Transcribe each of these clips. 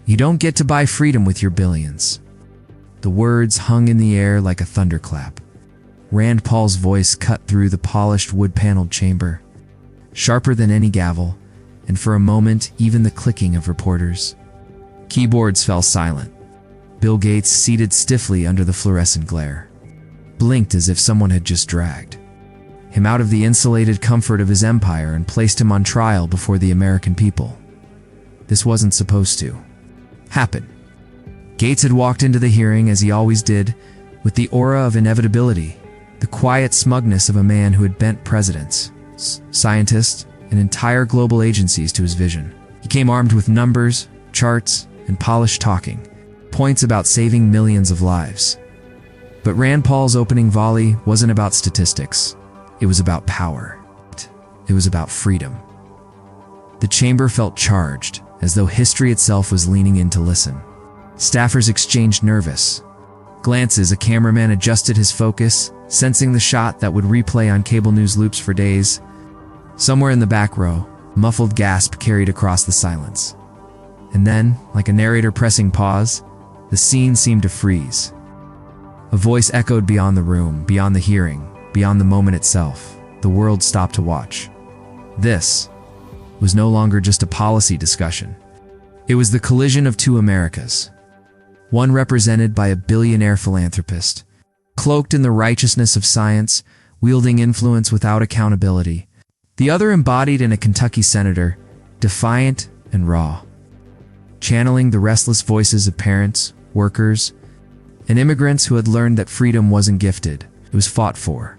You don't get to buy freedom with your billions." The words hung in the air like a thunderclap. Rand Paul's voice cut through the polished wood-paneled chamber, sharper than any gavel, and for a moment, even the clicking of reporters. Keyboards fell silent. Bill Gates, seated stiffly under the fluorescent glare, blinked as if someone had just dragged him out of the insulated comfort of his empire and placed him on trial before the American people. This wasn't supposed to happen. Gates had walked into the hearing as he always did, with the aura of inevitability, the quiet smugness of a man who had bent presidents, scientists, and entire global agencies to his vision. He came armed with numbers, charts, and polished talking points about saving millions of lives. But Rand Paul's opening volley wasn't about statistics. It was about power. It was about freedom. The chamber felt charged, as though history itself was leaning in to listen. Staffers exchanged nervous glances. A cameraman adjusted his focus, sensing the shot that would replay on cable news loops for days. Somewhere in the back row, a muffled gasp carried across the silence. And then, like a narrator pressing pause, the scene seemed to freeze. A voice echoed beyond the room, beyond the hearing, beyond the moment itself. The world stopped to watch. This was no longer just a policy discussion. It was the collision of two Americas. One represented by a billionaire philanthropist, cloaked in the righteousness of science, wielding influence without accountability. The other embodied in a Kentucky senator, defiant and raw, channeling the restless voices of parents, workers, and immigrants who had learned that freedom wasn't gifted, it was fought for.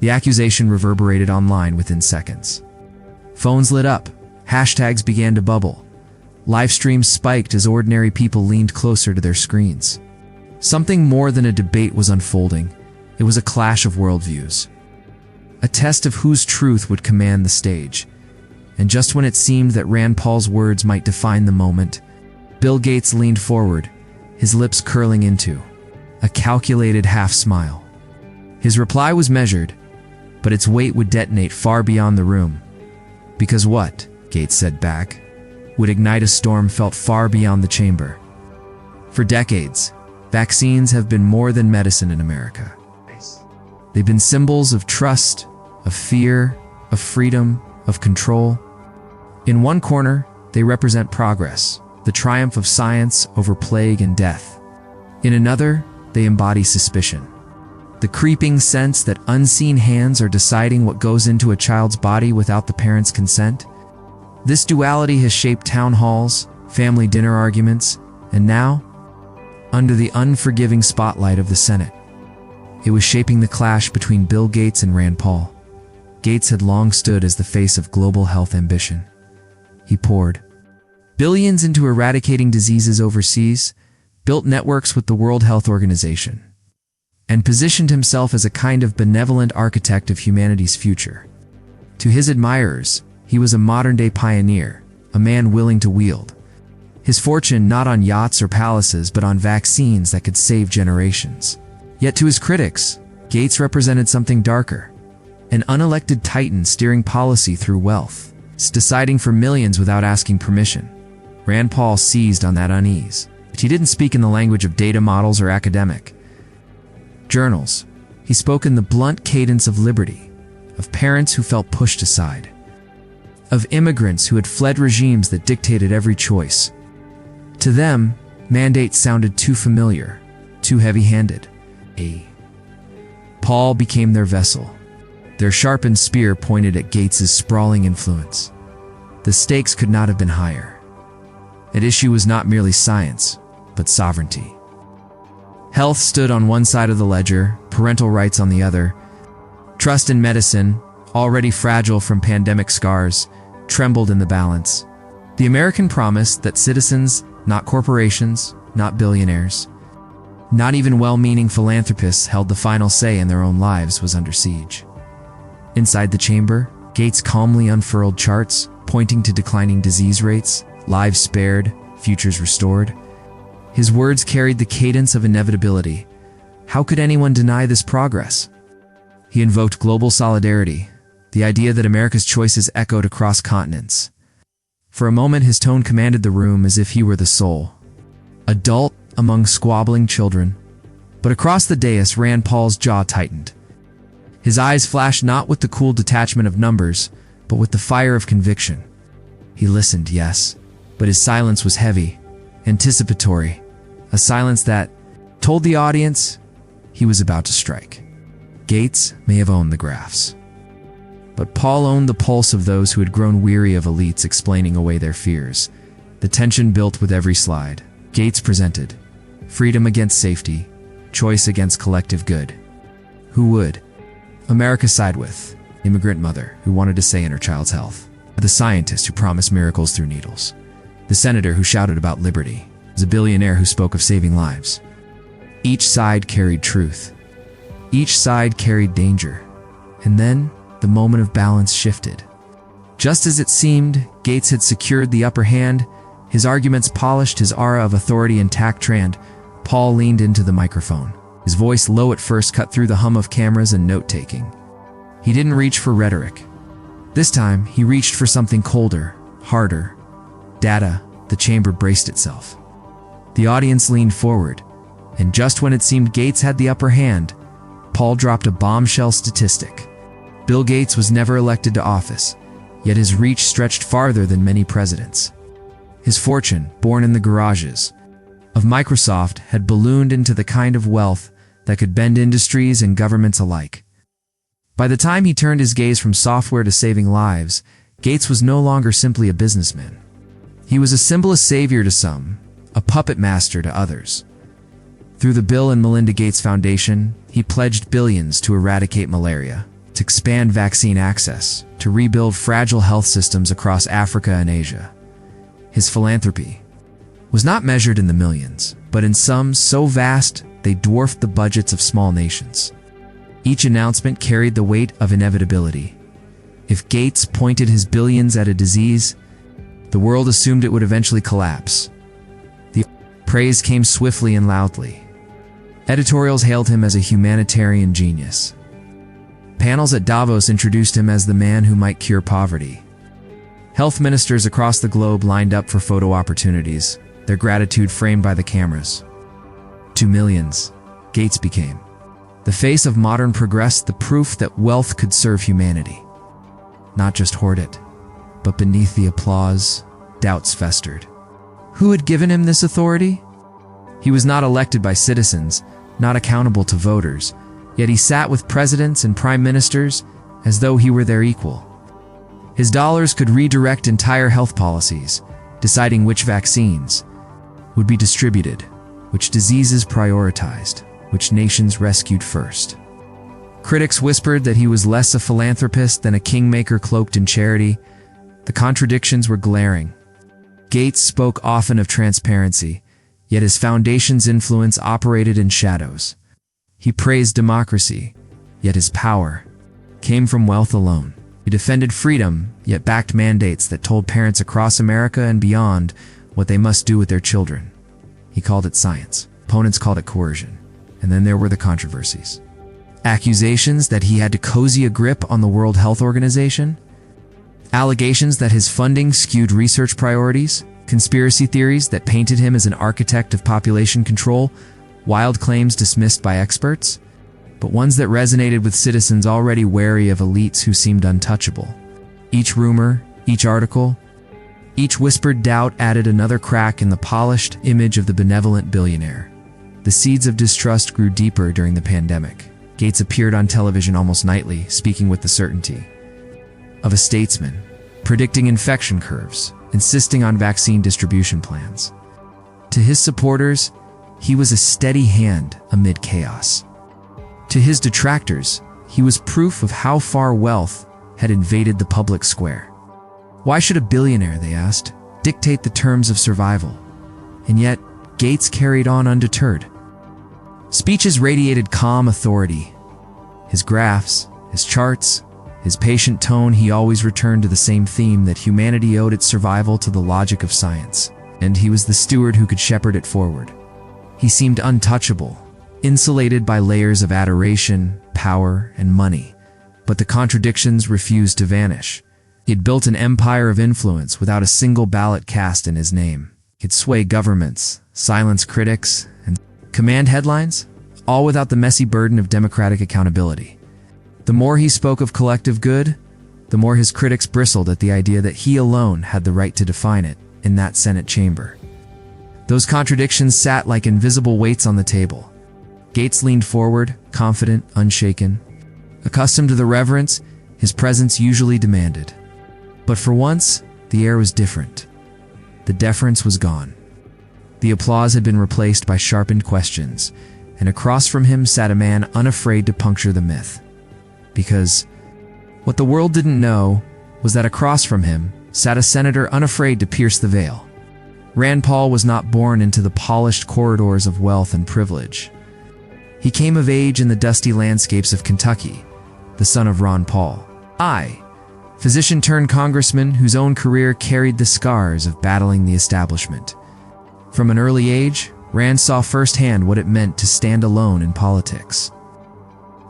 The accusation reverberated online within seconds. Phones lit up, hashtags began to bubble. Live streams spiked as ordinary people leaned closer to their screens. Something more than a debate was unfolding. It was a clash of worldviews. A test of whose truth would command the stage. And just when it seemed that Rand Paul's words might define the moment, Bill Gates leaned forward, his lips curling into a calculated half-smile. His reply was measured, but its weight would detonate far beyond the room. Because what, Gates said back, would ignite a storm felt far beyond the chamber. For decades, vaccines have been more than medicine in America. They've been symbols of trust, of fear, of freedom, of control. In one corner, they represent progress, the triumph of science over plague and death. In another, they embody suspicion, the creeping sense that unseen hands are deciding what goes into a child's body without the parent's consent. This duality has shaped town halls, family dinner arguments, and now, under the unforgiving spotlight of the Senate, it was shaping the clash between Bill Gates and Rand Paul. Gates had long stood as the face of global health ambition. He poured billions into eradicating diseases overseas, built networks with the World Health Organization, and positioned himself as a kind of benevolent architect of humanity's future. To his admirers, he was a modern-day pioneer, a man willing to wield his fortune not on yachts or palaces but on vaccines that could save generations. Yet to his critics, Gates represented something darker, an unelected titan steering policy through wealth, deciding for millions without asking permission. Rand Paul seized on that unease. But he didn't speak in the language of data models or academic journals. He spoke in the blunt cadence of liberty, of parents who felt pushed aside, of immigrants who had fled regimes that dictated every choice. To them, mandates sounded too familiar, too heavy-handed. Paul became their vessel. Their sharpened spear pointed at Gates's sprawling influence. The stakes could not have been higher. At issue was not merely science, but sovereignty. Health stood on one side of the ledger, parental rights on the other. Trust in medicine, already fragile from pandemic scars, trembled in the balance. The American promise that citizens, not corporations, not billionaires, not even well-meaning philanthropists held the final say in their own lives was under siege. Inside the chamber, Gates calmly unfurled charts, pointing to declining disease rates, lives spared, futures restored. His words carried the cadence of inevitability. How could anyone deny this progress? He invoked global solidarity, the idea that America's choices echoed across continents. For a moment his tone commanded the room as if he were the sole adult among squabbling children. But across the dais Rand Paul's jaw tightened. His eyes flashed not with the cool detachment of numbers, but with the fire of conviction. He listened, yes, but his silence was heavy, anticipatory, a silence that told the audience he was about to strike. Gates may have owned the graphs, but Paul owned the pulse of those who had grown weary of elites explaining away their fears. The tension built with every slide. Gates presented freedom against safety, choice against collective good. Who would America side with? Immigrant mother who wanted to say in her child's health, the scientist who promised miracles through needles, the senator who shouted about liberty, the billionaire who spoke of saving lives. Each side carried truth. Each side carried danger. And then the moment of balance shifted. Just as it seemed Gates had secured the upper hand, his arguments polished, his aura of authority intact, Paul leaned into the microphone. His voice, low at first, cut through the hum of cameras and note-taking. He didn't reach for rhetoric. This time, he reached for something colder, harder. Data. The chamber braced itself. The audience leaned forward, and just when it seemed Gates had the upper hand, Paul dropped a bombshell statistic. Bill Gates was never elected to office, yet his reach stretched farther than many presidents. His fortune, born in the garages of Microsoft, had ballooned into the kind of wealth that could bend industries and governments alike. By the time he turned his gaze from software to saving lives, Gates was no longer simply a businessman. He was a symbolist savior to some, a puppet master to others. Through the Bill and Melinda Gates Foundation, he pledged billions to eradicate malaria, to expand vaccine access, to rebuild fragile health systems across Africa and Asia. His philanthropy was not measured in the millions, but in sums so vast they dwarfed the budgets of small nations. Each announcement carried the weight of inevitability. If Gates pointed his billions at a disease, the world assumed it would eventually collapse. The praise came swiftly and loudly. Editorials hailed him as a humanitarian genius. Panels at Davos introduced him as the man who might cure poverty. Health ministers across the globe lined up for photo opportunities, their gratitude framed by the cameras. To millions, Gates became the face of modern progress, the proof that wealth could serve humanity. Not just hoard it, but beneath the applause, doubts festered. Who had given him this authority? He was not elected by citizens, not accountable to voters, yet he sat with presidents and prime ministers as though he were their equal. His dollars could redirect entire health policies, deciding which vaccines would be distributed, which diseases prioritized, which nations rescued first. Critics whispered that he was less a philanthropist than a kingmaker cloaked in charity. The contradictions were glaring. Gates spoke often of transparency, yet his foundation's influence operated in shadows. He praised democracy, yet his power came from wealth alone. He defended freedom, yet backed mandates that told parents across America and beyond what they must do with their children. He called it science. Opponents called it coercion. And then there were the controversies. Accusations that he had to cozy a grip on the World Health Organization. Allegations that his funding skewed research priorities. Conspiracy theories that painted him as an architect of population control. Wild claims dismissed by experts, but ones that resonated with citizens already wary of elites who seemed untouchable. Each rumor, each article, each whispered doubt added another crack in the polished image of the benevolent billionaire. The seeds of distrust grew deeper during the pandemic. Gates appeared on television almost nightly, speaking with the certainty of a statesman, predicting infection curves, insisting on vaccine distribution plans. To his supporters, he was a steady hand amid chaos. To his detractors, he was proof of how far wealth had invaded the public square. Why should a billionaire, they asked, dictate the terms of survival? And yet, Gates carried on undeterred. Speeches radiated calm authority. His graphs, his charts, his patient tone, he always returned to the same theme, that humanity owed its survival to the logic of science, and he was the steward who could shepherd it forward. He seemed untouchable, insulated by layers of adoration, power, and money, but the contradictions refused to vanish. He'd built an empire of influence without a single ballot cast in his name. He'd sway governments, silence critics, and command headlines, all without the messy burden of democratic accountability. The more he spoke of collective good, the more his critics bristled at the idea that he alone had the right to define it in that Senate chamber. Those contradictions sat like invisible weights on the table. Gates leaned forward, confident, unshaken. Accustomed to the reverence his presence usually demanded. But for once, the air was different. The deference was gone. The applause had been replaced by sharpened questions, and across from him sat a man unafraid to puncture the myth. Because what the world didn't know was that across from him sat a senator unafraid to pierce the veil. Rand Paul was not born into the polished corridors of wealth and privilege. He came of age in the dusty landscapes of Kentucky, the son of Ron Paul. Physician turned congressman whose own career carried the scars of battling the establishment. From an early age, Rand saw firsthand what it meant to stand alone in politics.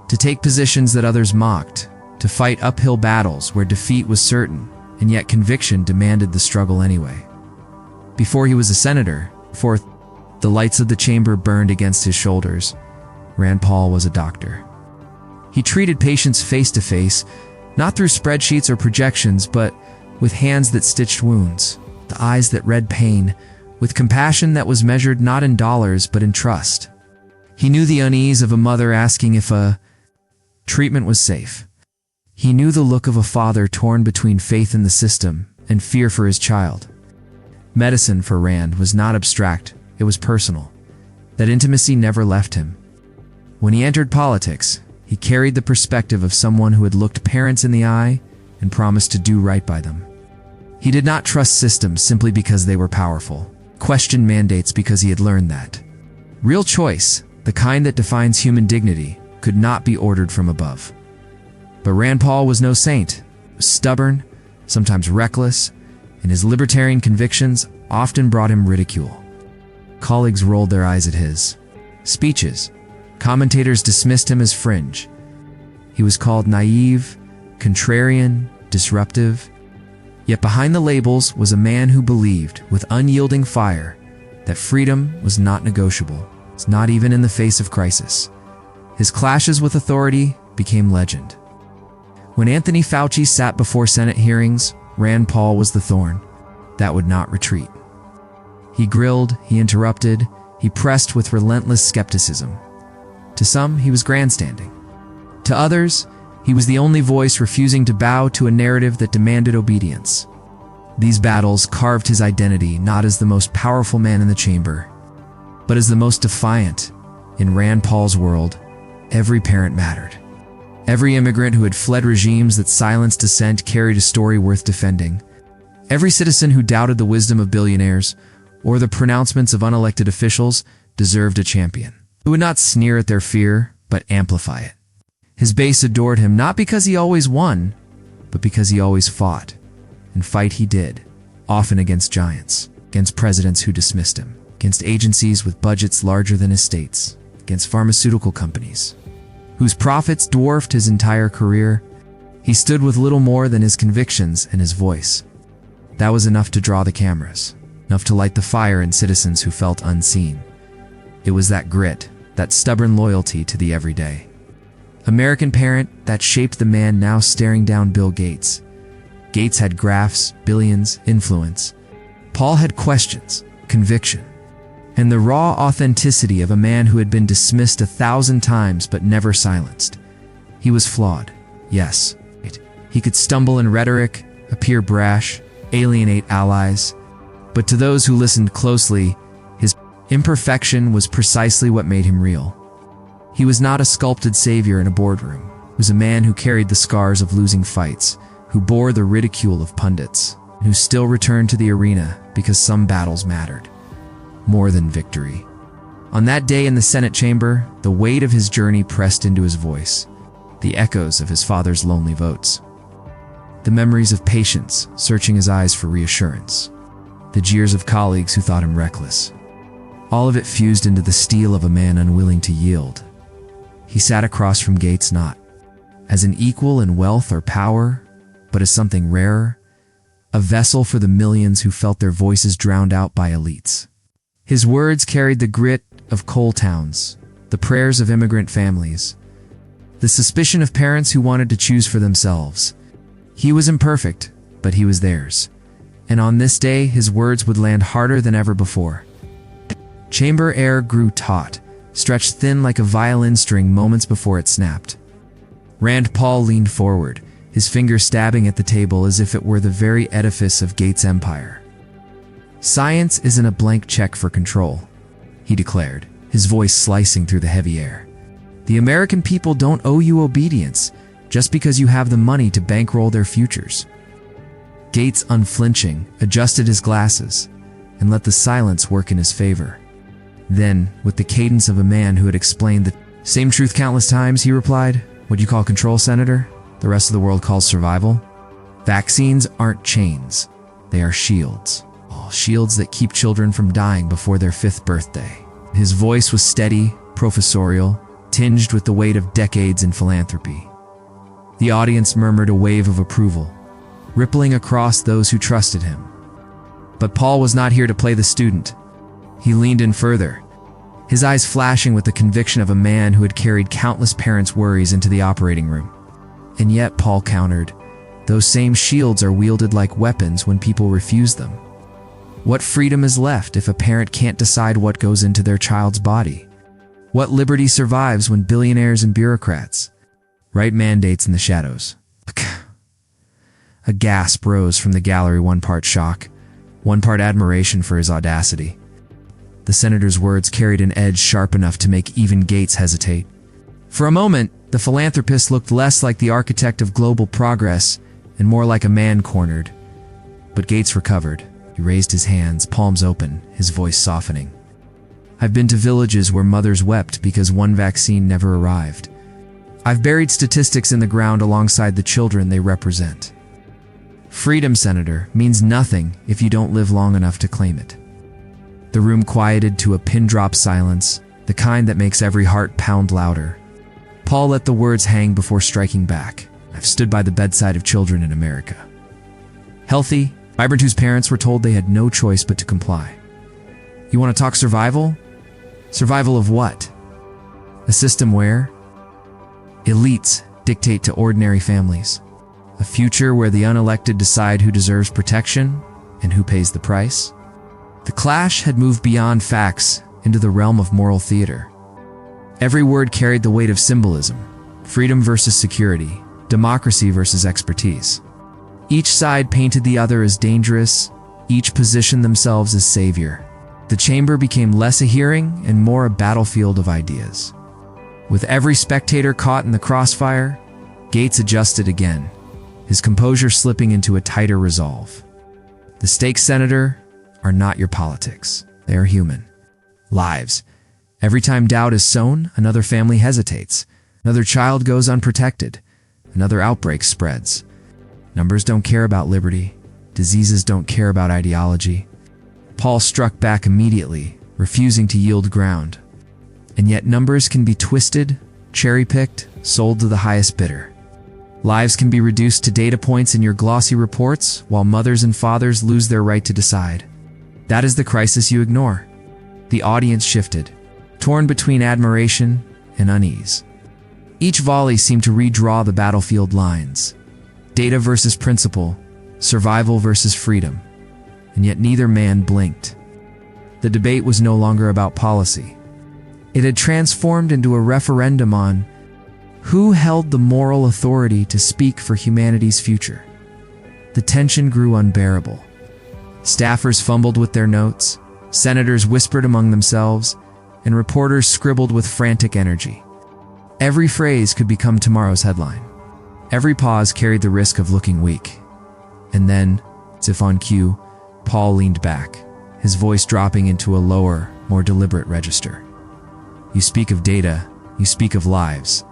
To take positions that others mocked, to fight uphill battles where defeat was certain, and yet conviction demanded the struggle anyway. Before he was a senator, before the lights of the chamber burned against his shoulders, Rand Paul was a doctor. He treated patients face to face, not through spreadsheets or projections, but with hands that stitched wounds, the eyes that read pain, with compassion that was measured not in dollars but in trust. He knew the unease of a mother asking if a treatment was safe. He knew the look of a father torn between faith in the system and fear for his child. Medicine for Rand was not abstract, it was personal. That intimacy never left him. When he entered politics, he carried the perspective of someone who had looked parents in the eye and promised to do right by them. He did not trust systems simply because they were powerful, questioned mandates because he had learned that real choice, the kind that defines human dignity, could not be ordered from above. But Rand Paul was no saint. He was stubborn, sometimes reckless, and his libertarian convictions often brought him ridicule. Colleagues rolled their eyes at his speeches. Commentators dismissed him as fringe. He was called naive, contrarian, disruptive. Yet behind the labels was a man who believed, with unyielding fire, that freedom was not negotiable, not even in the face of crisis. His clashes with authority became legend. When Anthony Fauci sat before Senate hearings, Rand Paul was the thorn that would not retreat. He grilled, he interrupted, he pressed with relentless skepticism. To some, he was grandstanding. To others, he was the only voice refusing to bow to a narrative that demanded obedience. These battles carved his identity not as the most powerful man in the chamber, but as the most defiant. In Rand Paul's world, every parent mattered. Every immigrant who had fled regimes that silenced dissent carried a story worth defending. Every citizen who doubted the wisdom of billionaires or the pronouncements of unelected officials deserved a champion who would not sneer at their fear, but amplify it. His base adored him not because he always won, but because he always fought. And fight he did, often against giants, against presidents who dismissed him, against agencies with budgets larger than his states, against pharmaceutical companies, whose profits dwarfed his entire career. He stood with little more than his convictions and his voice. That was enough to draw the cameras, enough to light the fire in citizens who felt unseen. It was that grit, that stubborn loyalty to the everyday American parent that shaped the man now staring down Bill Gates. Gates had graphs, billions, influence. Paul had questions, conviction, and the raw authenticity of a man who had been dismissed 1,000 times but never silenced. He was flawed, yes. He could stumble in rhetoric, appear brash, alienate allies, but to those who listened closely, his imperfection was precisely what made him real. He was not a sculpted savior in a boardroom. He was a man who carried the scars of losing fights, who bore the ridicule of pundits, who still returned to the arena because some battles mattered more than victory. On that day in the Senate chamber, the weight of his journey pressed into his voice, the echoes of his father's lonely votes, the memories of patience searching his eyes for reassurance, the jeers of colleagues who thought him reckless. All of it fused into the steel of a man unwilling to yield. He sat across from Gates not as an equal in wealth or power, but as something rarer, a vessel for the millions who felt their voices drowned out by elites. His words carried the grit of coal towns, the prayers of immigrant families, the suspicion of parents who wanted to choose for themselves. He was imperfect, but he was theirs. And on this day, his words would land harder than ever before. Chamber air grew taut, stretched thin like a violin string moments before it snapped. Rand Paul leaned forward, his finger stabbing at the table as if it were the very edifice of Gates' empire. "Science isn't a blank check for control," he declared, his voice slicing through the heavy air. "The American people don't owe you obedience just because you have the money to bankroll their futures." Gates, unflinching, adjusted his glasses and let the silence work in his favor. Then, with the cadence of a man who had explained the same truth countless times, he replied, "What do you call control, Senator? The rest of the world calls survival. Vaccines aren't chains. They are shields. Shields that keep children from dying before their 5th birthday." His voice was steady, professorial, tinged with the weight of decades in philanthropy. The audience murmured a wave of approval, rippling across those who trusted him. But Paul was not here to play the student. He leaned in further, his eyes flashing with the conviction of a man who had carried countless parents' worries into the operating room. And yet, Paul countered, those same shields are wielded like weapons when people refuse them. What freedom is left if a parent can't decide what goes into their child's body? What liberty survives when billionaires and bureaucrats write mandates in the shadows? A gasp rose from the gallery, one part shock, one part admiration for his audacity. The senator's words carried an edge sharp enough to make even Gates hesitate. For a moment, the philanthropist looked less like the architect of global progress and more like a man cornered. But Gates recovered. He raised his hands, palms open, his voice softening. "I've been to villages where mothers wept because one vaccine never arrived. I've buried statistics in the ground alongside the children they represent. Freedom, Senator, means nothing if you don't live long enough to claim it." The room quieted to a pin-drop silence, the kind that makes every heart pound louder. Paul let the words hang before striking back. "I've stood by the bedside of children in America. Healthy, vibrant, whose parents were told they had no choice but to comply. You want to talk survival? Survival of what? A system where elites dictate to ordinary families. A future where the unelected decide who deserves protection and who pays the price." The clash had moved beyond facts into the realm of moral theater. Every word carried the weight of symbolism: freedom versus security, democracy versus expertise. Each side painted the other as dangerous, each positioned themselves as savior. The chamber became less a hearing and more a battlefield of ideas. With every spectator caught in the crossfire, Gates adjusted again, his composure slipping into a tighter resolve. "The stakes, Senator, are not your politics. They are human. Lives. Every time doubt is sown, another family hesitates. Another child goes unprotected. Another outbreak spreads. Numbers don't care about liberty. Diseases don't care about ideology." Paul struck back immediately, refusing to yield ground. And yet numbers can be twisted, cherry-picked, sold to the highest bidder. Lives can be reduced to data points in your glossy reports, while mothers and fathers lose their right to decide. That is the crisis you ignore. The audience shifted, torn between admiration and unease. Each volley seemed to redraw the battlefield lines. Data versus principle, survival versus freedom. And yet neither man blinked. The debate was no longer about policy. It had transformed into a referendum on who held the moral authority to speak for humanity's future. The tension grew unbearable. Staffers fumbled with their notes, senators whispered among themselves, and reporters scribbled with frantic energy. Every phrase could become tomorrow's headline. Every pause carried the risk of looking weak. And then, as if on cue, Paul leaned back, his voice dropping into a lower, more deliberate register. "You speak of data, you speak of lives.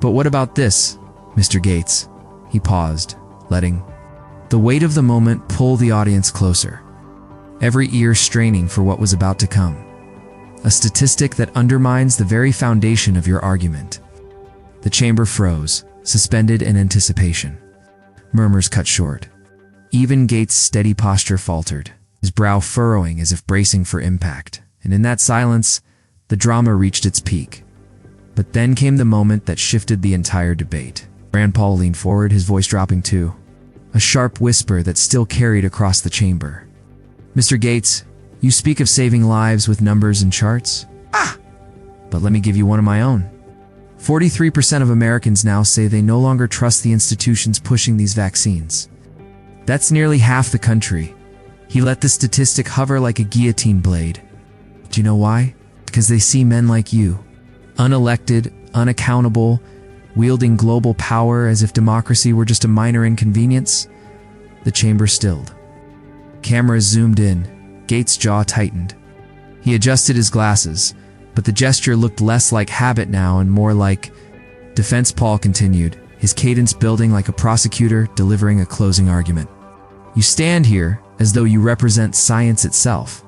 But what about this, Mr. Gates?" He paused, letting the weight of the moment pull the audience closer, every ear straining for what was about to come. A statistic that undermines the very foundation of your argument. The chamber froze, suspended in anticipation. Murmurs cut short. Even Gates' steady posture faltered, his brow furrowing as if bracing for impact. And in that silence, the drama reached its peak. But then came the moment that shifted the entire debate. Rand Paul leaned forward, his voice dropping too, a sharp whisper that still carried across the chamber. "Mr. Gates, you speak of saving lives with numbers and charts? But let me give you one of my own. 43% of Americans now say they no longer trust the institutions pushing these vaccines. That's nearly half the country." He let the statistic hover like a guillotine blade. Do you know why? Because they see men like you, unelected, unaccountable, wielding global power as if democracy were just a minor inconvenience. The chamber stilled. Cameras zoomed in. Gates' jaw tightened. He adjusted his glasses, but the gesture looked less like habit now and more like defense. Paul continued, his cadence building like a prosecutor delivering a closing argument. "You stand here as though you represent science itself.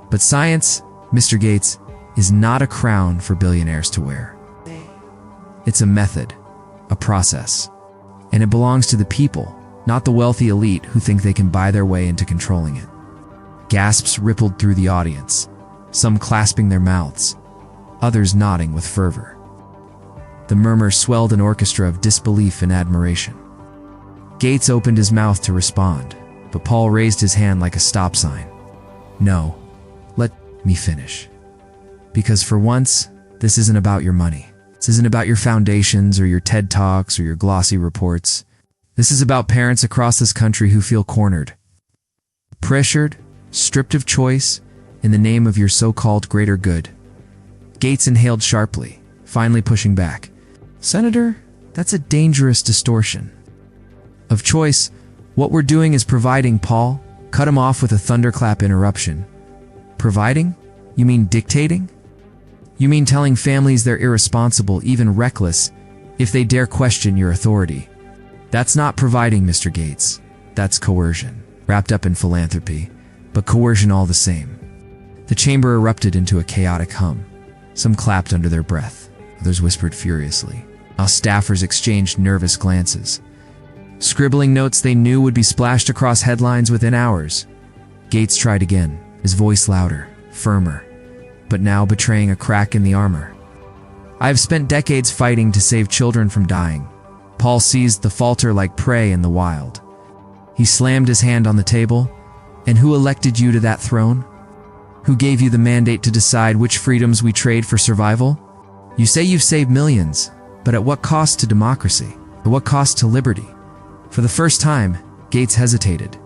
But science, Mr. Gates, is not a crown for billionaires to wear. It's a method, a process, and it belongs to the people, not the wealthy elite who think they can buy their way into controlling it." Gasps rippled through the audience, some clasping their mouths, others nodding with fervor. The murmur swelled an orchestra of disbelief and admiration. Gates opened his mouth to respond, but Paul raised his hand like a stop sign. "No, let me finish. Because for once, this isn't about your money. This isn't about your foundations or your TED Talks or your glossy reports. This is about parents across this country who feel cornered, pressured, stripped of choice in the name of your so-called greater good." Gates inhaled sharply, finally pushing back. "Senator, that's a dangerous distortion of choice. What we're doing is providing." Paul cut him off with a thunderclap interruption. "Providing? You mean dictating? You mean telling families they're irresponsible, even reckless, if they dare question your authority? That's not providing, Mr. Gates. That's coercion, wrapped up in philanthropy, but coercion all the same." The chamber erupted into a chaotic hum. Some clapped under their breath, others whispered furiously, while staffers exchanged nervous glances, scribbling notes they knew would be splashed across headlines within hours. Gates tried again, his voice louder, firmer, but now betraying a crack in the armor. "I've spent decades fighting to save children from dying." Paul seized the falter like prey in the wild. He slammed his hand on the table. "And who elected you to that throne? Who gave you the mandate to decide which freedoms we trade for survival? You say you've saved millions, but at what cost to democracy? At what cost to liberty?" For the first time, Gates hesitated.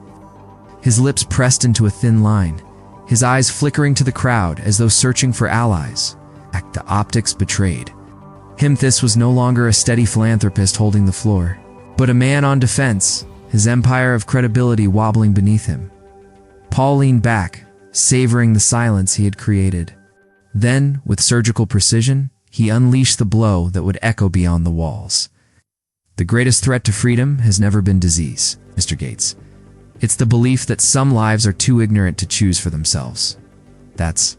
His lips pressed into a thin line, his eyes flickering to the crowd as though searching for allies. The optics betrayed him. This was no longer a steady philanthropist holding the floor, but a man on defense, his empire of credibility wobbling beneath him. Paul leaned back, savoring the silence he had created. Then, with surgical precision, he unleashed the blow that would echo beyond the walls. "The greatest threat to freedom has never been disease, Mr. Gates. It's the belief that some lives are too ignorant to choose for themselves. That's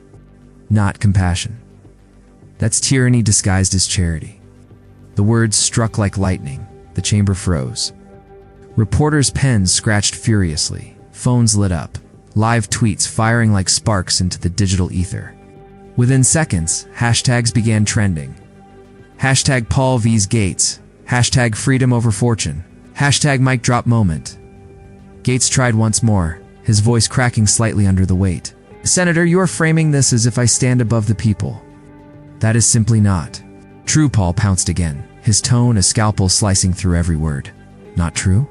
not compassion. That's tyranny disguised as charity." The words struck like lightning. The chamber froze. Reporters' pens scratched furiously. Phones lit up, live tweets firing like sparks into the digital ether. Within seconds, hashtags began trending. Hashtag Paul vs. Gates. Hashtag freedom over fortune. Hashtag mic drop moment. Gates tried once more, his voice cracking slightly under the weight. "Senator, you are framing this as if I stand above the people. That is simply not true." Paul pounced again, his tone a scalpel slicing through every word. "Not true?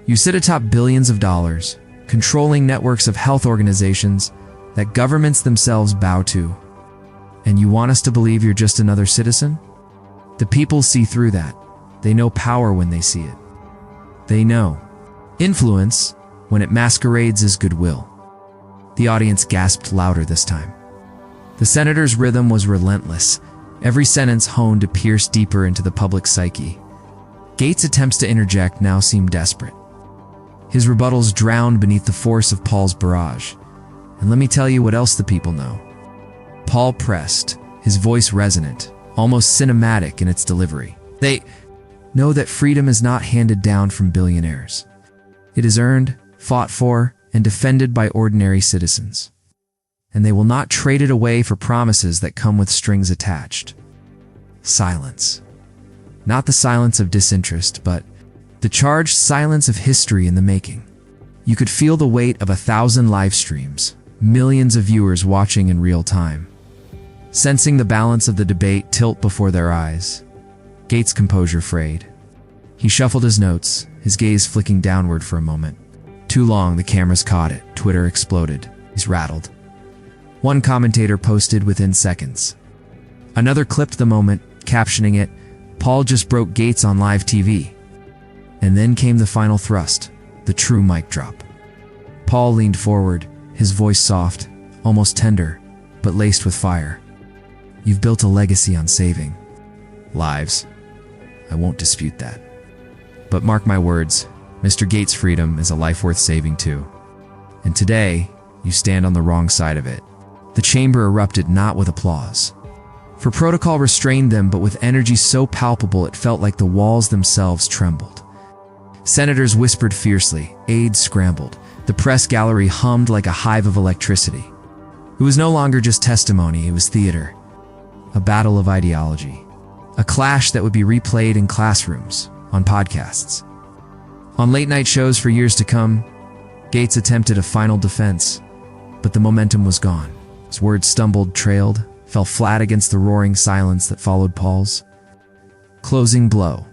You sit atop billions of dollars, controlling networks of health organizations that governments themselves bow to. And you want us to believe you're just another citizen? The people see through that. They know power when they see it. They know influence when it masquerades as goodwill." The audience gasped louder this time. The senator's rhythm was relentless, every sentence honed to pierce deeper into the public psyche. Gates' attempts to interject now seemed desperate. His rebuttals drowned beneath the force of Paul's barrage. "And let me tell you what else the people know." Paul pressed, his voice resonant, almost cinematic in its delivery. know that freedom is not handed down from billionaires. It is earned, fought for, and defended by ordinary citizens. And they will not trade it away for promises that come with strings attached. Silence. Not the silence of disinterest, but the charged silence of history in the making. You could feel the weight of 1,000 live streams, millions of viewers watching in real time. Sensing the balance of the debate tilt before their eyes, Gates' composure frayed. He shuffled his notes, his gaze flicking downward for a moment. Too long, the cameras caught it. Twitter exploded. He's rattled. One commentator posted within seconds. Another clipped the moment, captioning it, "Paul just broke Gates on live TV." And then came the final thrust, the true mic drop. Paul leaned forward, his voice soft, almost tender, but laced with fire. "You've built a legacy on saving lives. I won't dispute that. But mark my words, Mr. Gates' freedom is a life worth saving too. And today, you stand on the wrong side of it." The chamber erupted not with applause, for protocol restrained them, but with energy so palpable it felt like the walls themselves trembled. Senators whispered fiercely, aides scrambled, the press gallery hummed like a hive of electricity. It was no longer just testimony, it was theater. A battle of ideology. A clash that would be replayed in classrooms, on podcasts. On late-night shows for years to come, Gates attempted a final defense, but the momentum was gone. His words stumbled, trailed, fell flat against the roaring silence that followed Paul's. Closing blow.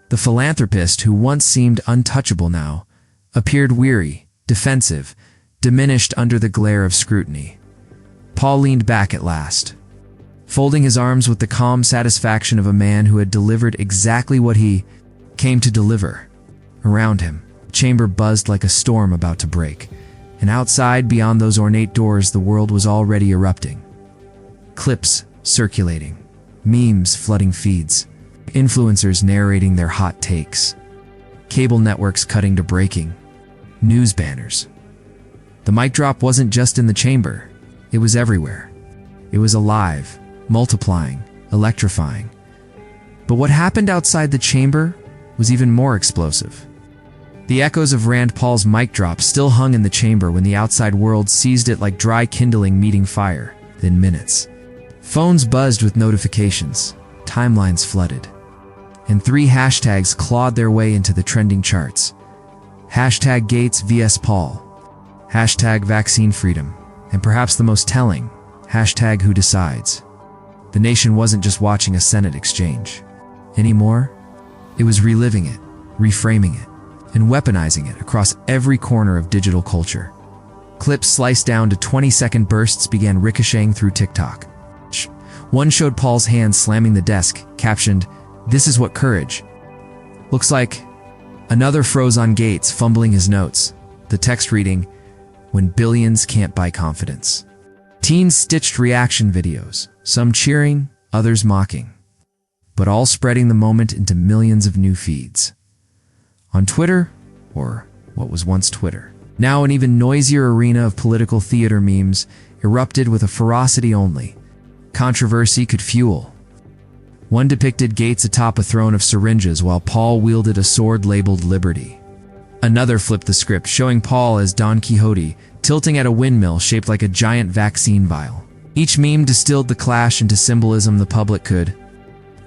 The philanthropist, who once seemed untouchable now, appeared weary, defensive, diminished under the glare of scrutiny. Paul leaned back at last, folding his arms with the calm satisfaction of a man who had delivered exactly what he came to deliver. Around him, the chamber buzzed like a storm about to break, and outside, beyond those ornate doors, the world was already erupting. Clips circulating, memes flooding feeds, influencers narrating their hot takes, cable networks cutting to breaking, news banners. The mic drop wasn't just in the chamber, it was everywhere. It was alive, multiplying, electrifying. But what happened outside the chamber was even more explosive. The echoes of Rand Paul's mic drop still hung in the chamber when the outside world seized it like dry kindling meeting fire. Within minutes, phones buzzed with notifications, timelines flooded, and 3 hashtags clawed their way into the trending charts. Hashtag Gates vs Paul, hashtag vaccine freedom, and perhaps the most telling, hashtag who decides. The nation wasn't just watching a Senate exchange anymore. It was reliving it, reframing it, and weaponizing it across every corner of digital culture. Clips sliced down to 20-second bursts began ricocheting through TikTok. One showed Paul's hands slamming the desk, captioned, "This is what courage looks like." Another froze on Gates, fumbling his notes, the text reading, "When billions can't buy confidence." Teens stitched reaction videos, some cheering, others mocking, but all spreading the moment into millions of new feeds. On Twitter, or what was once Twitter, now an even noisier arena of political theater memes, erupted with a ferocity only controversy could fuel. One depicted Gates atop a throne of syringes while Paul wielded a sword labeled Liberty. Another flipped the script, showing Paul as Don Quixote, tilting at a windmill shaped like a giant vaccine vial. Each meme distilled the clash into symbolism the public could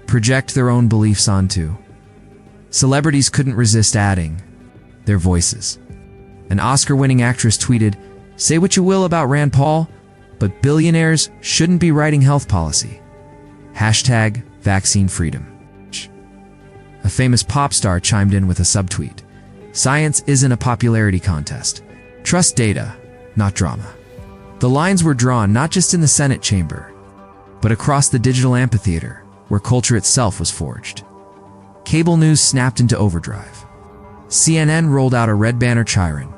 project their own beliefs onto. Celebrities couldn't resist adding their voices. An Oscar-winning actress tweeted, "Say what you will about Rand Paul, but billionaires shouldn't be writing health policy. Hashtag vaccine freedom." A famous pop star chimed in with a subtweet, "Science isn't a popularity contest. Trust data, not drama." The lines were drawn not just in the Senate chamber, but across the digital amphitheater, where culture itself was forged. Cable news snapped into overdrive. CNN rolled out a red banner chiron.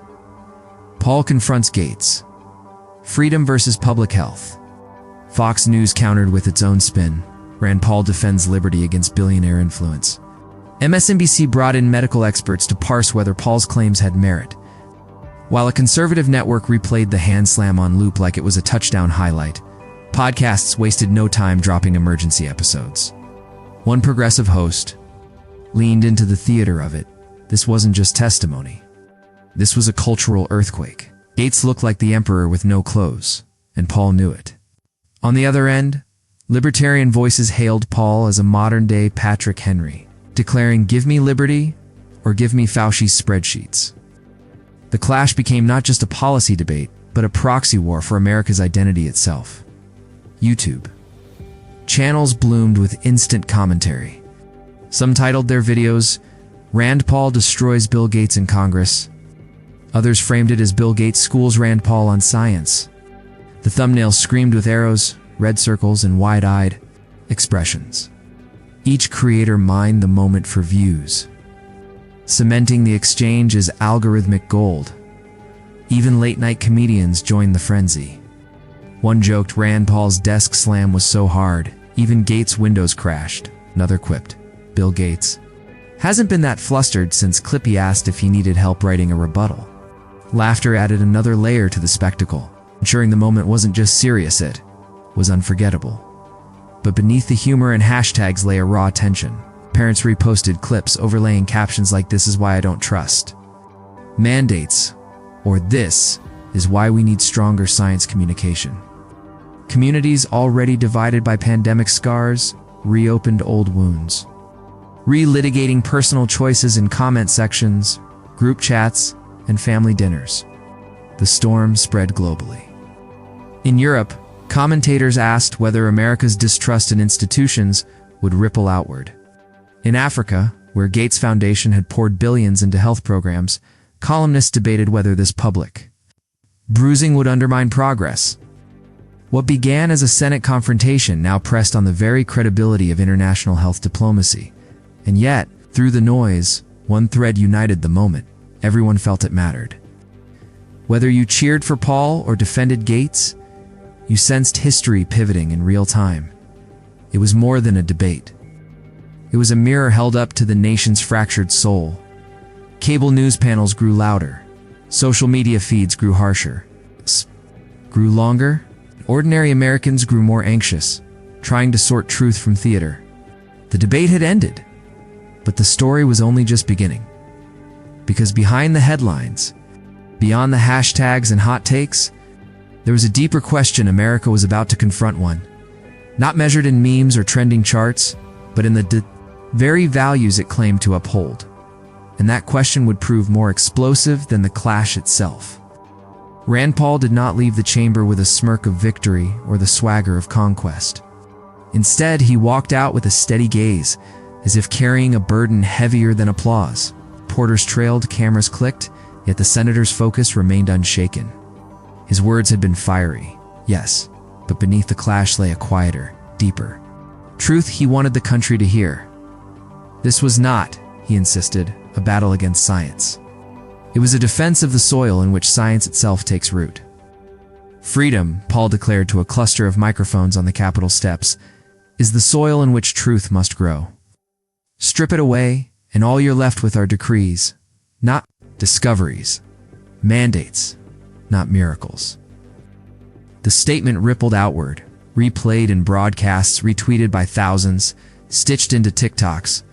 Paul confronts Gates. Freedom versus public health. Fox News countered with its own spin. Rand Paul defends liberty against billionaire influence. MSNBC brought in medical experts to parse whether Paul's claims had merit, while a conservative network replayed the hand slam on loop like it was a touchdown highlight. Podcasts wasted no time dropping emergency episodes. One progressive host, leaned into the theater of it. This wasn't just testimony. This was a cultural earthquake. Gates looked like the emperor with no clothes, and Paul knew it. On the other end, libertarian voices hailed Paul as a modern-day Patrick Henry, declaring, "Give me liberty or give me Fauci's spreadsheets." The clash became not just a policy debate, but a proxy war for America's identity itself. YouTube. Channels bloomed with instant commentary. Some titled their videos, "Rand Paul destroys Bill Gates in Congress." Others framed it as "Bill Gates schools Rand Paul on science." The thumbnails screamed with arrows, red circles, and wide-eyed expressions. Each creator mined the moment for views, cementing the exchange as algorithmic gold. Even late-night comedians joined the frenzy. One joked Rand Paul's desk slam was so hard, even Gates' windows crashed. Another quipped, "Bill Gates hasn't been that flustered since Clippy asked if he needed help writing a rebuttal." Laughter added another layer to the spectacle, ensuring the moment wasn't just serious, it was unforgettable. But beneath the humor and hashtags lay a raw tension. Parents reposted clips overlaying captions like "This is why I don't trust mandates," or "This is why we need stronger science communication." Communities already divided by pandemic scars reopened old wounds, relitigating personal choices in comment sections, group chats, and family dinners. The storm spread globally. In Europe, commentators asked whether America's distrust in institutions would ripple outward. In Africa, where Gates Foundation had poured billions into health programs, columnists debated whether this public bruising would undermine progress. What began as a Senate confrontation now pressed on the very credibility of international health diplomacy. And yet, through the noise, one thread united the moment. Everyone felt it mattered. Whether you cheered for Paul or defended Gates, you sensed history pivoting in real time. It was more than a debate. It was a mirror held up to the nation's fractured soul. Cable news panels grew louder. Social media feeds grew harsher. Grew longer. Ordinary Americans grew more anxious, trying to sort truth from theater. The debate had ended, but the story was only just beginning. Because behind the headlines, beyond the hashtags and hot takes, there was a deeper question America was about to confront, one not measured in memes or trending charts, but in the very values it claimed to uphold. And that question would prove more explosive than the clash itself. Rand Paul did not leave the chamber with a smirk of victory or the swagger of conquest. Instead, he walked out with a steady gaze, as if carrying a burden heavier than applause. Porters trailed, cameras clicked, yet the senator's focus remained unshaken. His words had been fiery, yes, but beneath the clash lay a quieter, deeper truth he wanted the country to hear. This was not, he insisted, a battle against science. It was a defense of the soil in which science itself takes root. Freedom, Paul declared to a cluster of microphones on the Capitol steps, is the soil in which truth must grow. Strip it away, and all you're left with are decrees, not discoveries, mandates, not miracles. The statement rippled outward, replayed in broadcasts, retweeted by thousands, stitched into TikToks.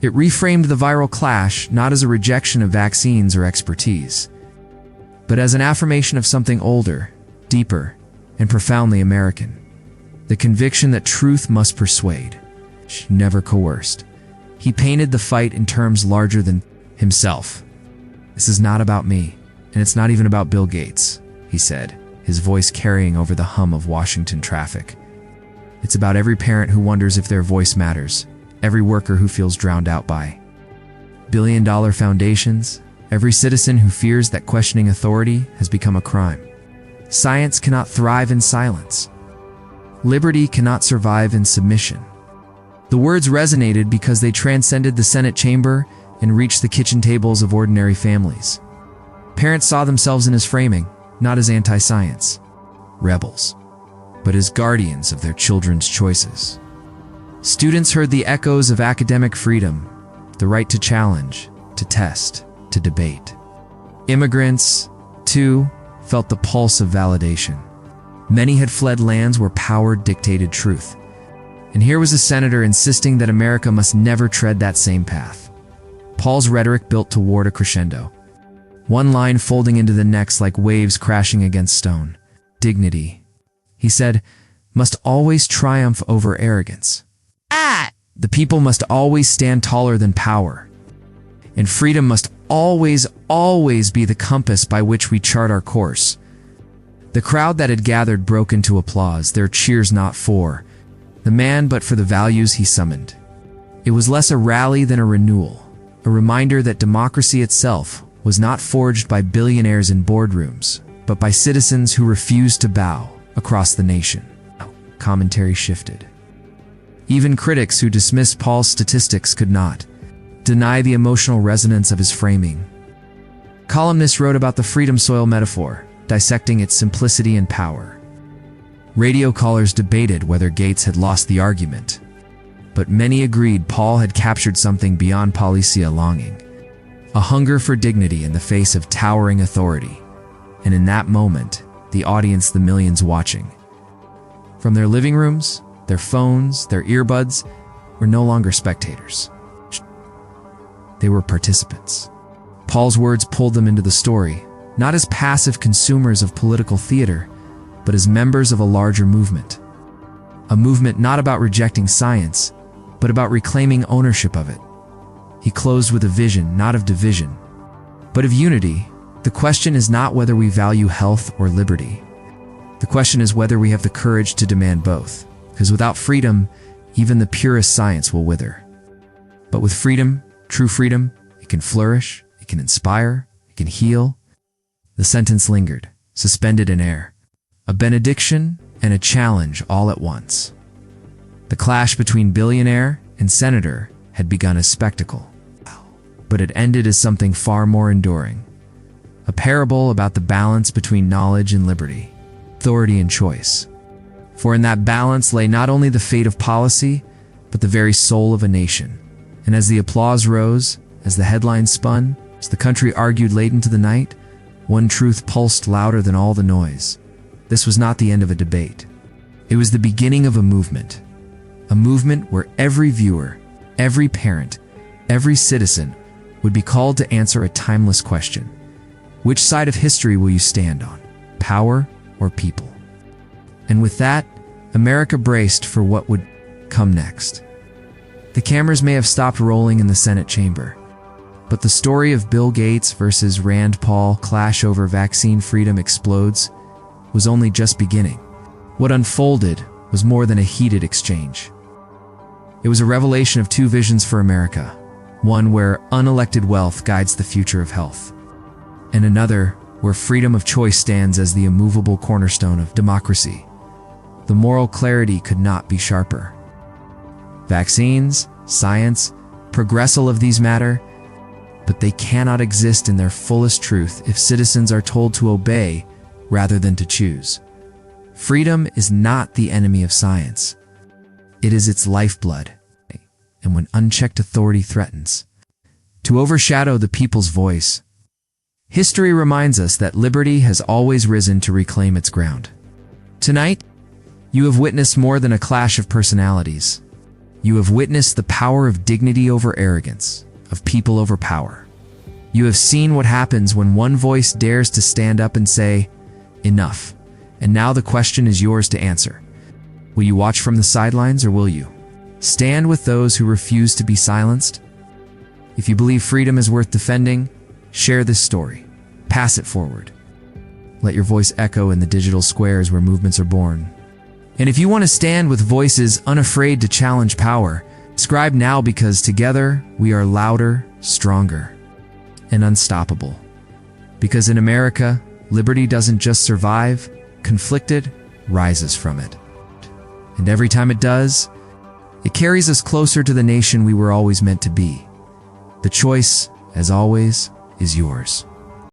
It reframed the viral clash not as a rejection of vaccines or expertise, but as an affirmation of something older, deeper, and profoundly American. The conviction that truth must persuade, never coerced. He painted the fight in terms larger than himself. "This is not about me, and it's not even about Bill Gates," he said, his voice carrying over the hum of Washington traffic. "It's about every parent who wonders if their voice matters, every worker who feels drowned out by billion-dollar foundations, every citizen who fears that questioning authority has become a crime. Science cannot thrive in silence. Liberty cannot survive in submission." The words resonated because they transcended the Senate chamber and reached the kitchen tables of ordinary families. Parents saw themselves in his framing, not as anti-science rebels, but as guardians of their children's choices. Students heard the echoes of academic freedom, the right to challenge, to test, to debate. Immigrants, too, felt the pulse of validation. Many had fled lands where power dictated truth. And here was a senator insisting that America must never tread that same path. Paul's rhetoric built toward a crescendo. One line folding into the next like waves crashing against stone. Dignity, he said, must always triumph over arrogance. The people must always stand taller than power. And freedom must always, always be the compass by which we chart our course. The crowd that had gathered broke into applause, their cheers not for the man but for the values he summoned. It was less a rally than a renewal, a reminder that democracy itself was not forged by billionaires in boardrooms, but by citizens who refused to bow across the nation. Commentary shifted. Even critics who dismissed Paul's statistics could not deny the emotional resonance of his framing. Columnists wrote about the freedom soil metaphor, dissecting its simplicity and power. Radio callers debated whether Gates had lost the argument, but many agreed Paul had captured something beyond policia longing, a hunger for dignity in the face of towering authority. And in that moment, the audience, the millions watching, from their living rooms, their phones, their earbuds, were no longer spectators. They were participants. Paul's words pulled them into the story, not as passive consumers of political theater, but as members of a larger movement. A movement not about rejecting science, but about reclaiming ownership of it. He closed with a vision, not of division, but of unity. The question is not whether we value health or liberty. The question is whether we have the courage to demand both. Because without freedom, even the purest science will wither. But with freedom, true freedom, it can flourish, it can inspire, it can heal. The sentence lingered, suspended in air. A benediction and a challenge all at once. The clash between billionaire and senator had begun as spectacle, but it ended as something far more enduring. A parable about the balance between knowledge and liberty, authority and choice. For in that balance lay not only the fate of policy, but the very soul of a nation. And as the applause rose, as the headlines spun, as the country argued late into the night, one truth pulsed louder than all the noise. This was not the end of a debate. It was the beginning of a movement where every viewer, every parent, every citizen would be called to answer a timeless question. Which side of history will you stand on? Power or people? And with that, America braced for what would come next. The cameras may have stopped rolling in the Senate chamber, but the story of Bill Gates versus Rand Paul clash over vaccine freedom explodes was only just beginning. What unfolded was more than a heated exchange. It was a revelation of two visions for America, one where unelected wealth guides the future of health, and another where freedom of choice stands as the immovable cornerstone of democracy. The moral clarity could not be sharper. Vaccines, science, progress, all of these matter, but they cannot exist in their fullest truth if citizens are told to obey rather than to choose. Freedom is not the enemy of science. It is its lifeblood, and when unchecked authority threatens to overshadow the people's voice, history reminds us that liberty has always risen to reclaim its ground. Tonight, you have witnessed more than a clash of personalities. You have witnessed the power of dignity over arrogance, of people over power. You have seen what happens when one voice dares to stand up and say, "Enough." And now the question is yours to answer. Will you watch from the sidelines, or will you stand with those who refuse to be silenced? If you believe freedom is worth defending, share this story. Pass it forward. Let your voice echo in the digital squares where movements are born. And if you want to stand with voices unafraid to challenge power, subscribe now, because together we are louder, stronger, and unstoppable. Because in America, liberty doesn't just survive, conflicted rises from it. And every time it does, it carries us closer to the nation we were always meant to be. The choice, as always, is yours.